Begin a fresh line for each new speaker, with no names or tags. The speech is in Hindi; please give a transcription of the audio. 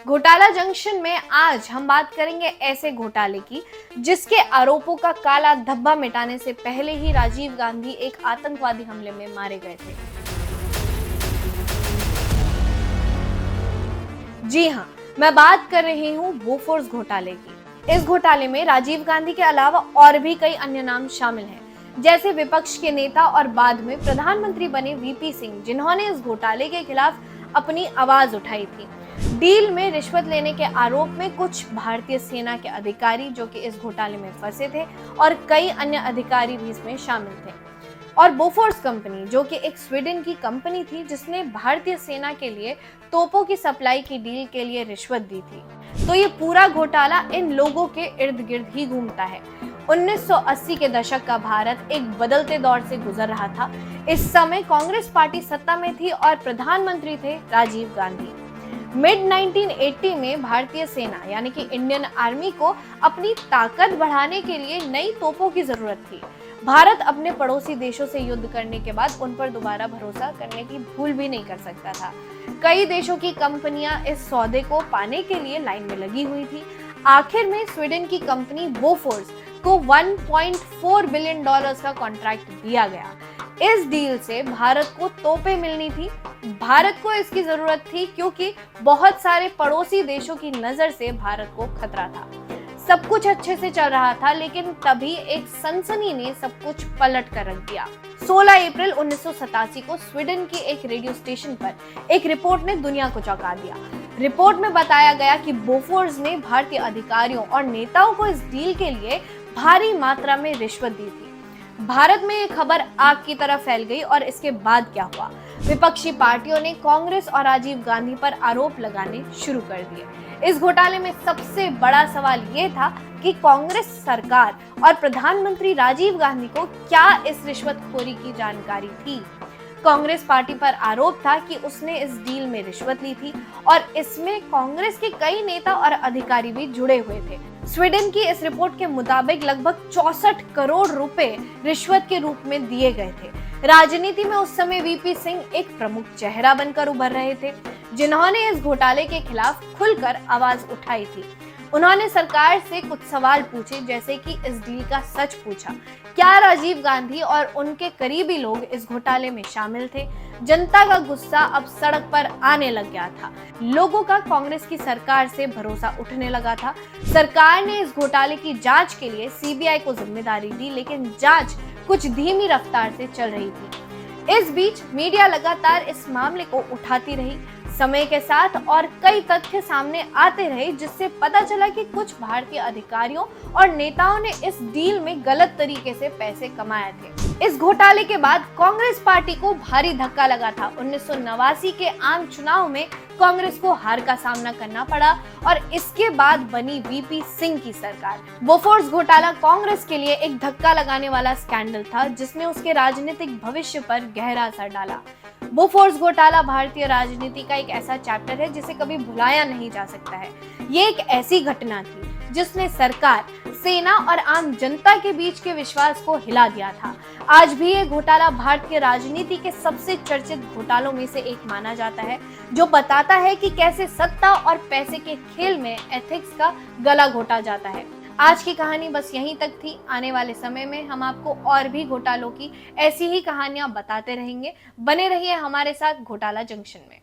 घोटाला जंक्शन में आज हम बात करेंगे ऐसे घोटाले की जिसके आरोपों का काला धब्बा मिटाने से पहले ही राजीव गांधी एक आतंकवादी हमले में मारे गए थे। जी हाँ, मैं बात कर रही हूँ बोफोर्स घोटाले की। इस घोटाले में राजीव गांधी के अलावा और भी कई अन्य नाम शामिल हैं, जैसे विपक्ष के नेता और बाद में प्रधानमंत्री बने वीपी सिंह, जिन्होंने इस घोटाले के खिलाफ अपनी आवाज उठाई थी। डील में रिश्वत लेने के आरोप में कुछ भारतीय सेना के अधिकारी जो कि इस घोटाले में फंसे थे और कई अन्य अधिकारी भी इसमें शामिल थे। और बोफोर्स कंपनी जो कि एक स्वीडन की कंपनी थी जिसने भारतीय सेना के लिए तोपों की सप्लाई की डील के लिए रिश्वत दी थी। तो ये पूरा घोटाला इन लोगों के इर्द गिर्द ही घूमता है। 1980 के दशक का भारत एक बदलते दौर से गुजर रहा था। इस समय कांग्रेस पार्टी सत्ता में थी और प्रधानमंत्री थे राजीव गांधी। मिड 1980 में भारतीय सेना यानी कि इंडियन आर्मी को अपनी ताकत बढ़ाने के लिए नई तोपों की जरूरत थी। भारत अपने पड़ोसी देशों से युद्ध करने के बाद उन पर दोबारा भरोसा करने की भूल भी नहीं कर सकता था। कई देशों की कंपनियां इस सौदे को पाने के लिए लाइन में लगी हुई थी। आखिर में स्वीडन की कंपनी बोफोर्स को 1.4 बिलियन डॉलर्स का कॉन्ट्रैक्ट दिया गया। इस डील से भारत को तोपें मिलनी थी। भारत को इसकी जरूरत थी क्योंकि बहुत सारे पड़ोसी देशों की नजर से भारत को खतरा था। सब कुछ अच्छे से चल रहा था, लेकिन तभी एक सनसनी ने सब कुछ पलट कर रख दिया। 16 अप्रैल 1987 को स्वीडन की एक रेडियो स्टेशन पर एक रिपोर्ट ने दुनिया को चौंका दिया। रिपोर्ट में बताया गया कि बोफोर्स ने भारतीय अधिकारियों और नेताओं को इस डील के लिए भारी मात्रा में रिश्वत दी थी। भारत में ये खबर आग की तरह फैल गई और इसके बाद क्या हुआ? विपक्षी पार्टियों ने कांग्रेस और राजीव गांधी पर आरोप लगाने शुरू कर दिए। इस घोटाले में सबसे बड़ा सवाल ये था कि कांग्रेस सरकार और प्रधानमंत्री राजीव गांधी को क्या इस रिश्वतखोरी की जानकारी थी? कांग्रेस पार्टी पर आरोप था कि उसने इस डील में रिश्वत ली थी और इसमें कांग्रेस के कई नेता और अधिकारी भी जुड़े हुए थे। स्वीडन की इस रिपोर्ट के मुताबिक लगभग 64 करोड़ रुपए रिश्वत के रूप में दिए गए थे। राजनीति में उस समय वीपी सिंह एक प्रमुख चेहरा बनकर उभर रहे थे, जिन्होंने इस घोटाले के खिलाफ खुलकर आवाज उठाई थी। उन्होंने सरकार से कुछ सवाल पूछे, जैसे कि इस डील का सच पूछा। क्या राजीव गांधी और उनके करीबी लोग इस घोटाले में शामिल थे? जनता का गुस्सा अब सड़क पर आने लग गया था। लोगों का कांग्रेस की सरकार से भरोसा उठने लगा था। सरकार ने इस घोटाले की जांच के लिए सीबीआई को जिम्मेदारी दी, लेकिन जांच कुछ धीमी रफ्तार से चल रही थी। इस बीच मीडिया लगातार इस मामले को उठाती रही। समय के साथ और कई तथ्य सामने आते रहे, जिससे पता चला कि कुछ भारतीय अधिकारियों और नेताओं ने इस डील में गलत तरीके से पैसे कमाए थे। इस घोटाले के बाद कांग्रेस पार्टी को भारी धक्का लगा था। 1989 के आम चुनाव में कांग्रेस को हार का सामना करना पड़ा और इसके बाद बनी वीपी सिंह की सरकार। बोफोर्स घोटाला कांग्रेस के लिए एक धक्का लगाने वाला स्कैंडल था, जिसने उसके राजनीतिक भविष्य पर गहरा असर डाला। बोफोर्स घोटाला भारतीय राजनीति का एक ऐसा चैप्टर है जिसे कभी भुलाया नहीं जा सकता है। ये एक ऐसी घटना थी जिसने सरकार, सेना और आम जनता के बीच के विश्वास को हिला दिया था। आज भी ये घोटाला भारतीय राजनीति के सबसे चर्चित घोटालों में से एक माना जाता है, जो बताता है कि कैसे सत्ता और पैसे के खेल में एथिक्स का गला घोटा जाता है। आज की कहानी बस यहीं तक थी। आने वाले समय में हम आपको और भी घोटालों की ऐसी ही कहानियां बताते रहेंगे। बने रहिए हमारे साथ घोटाला जंक्शन में।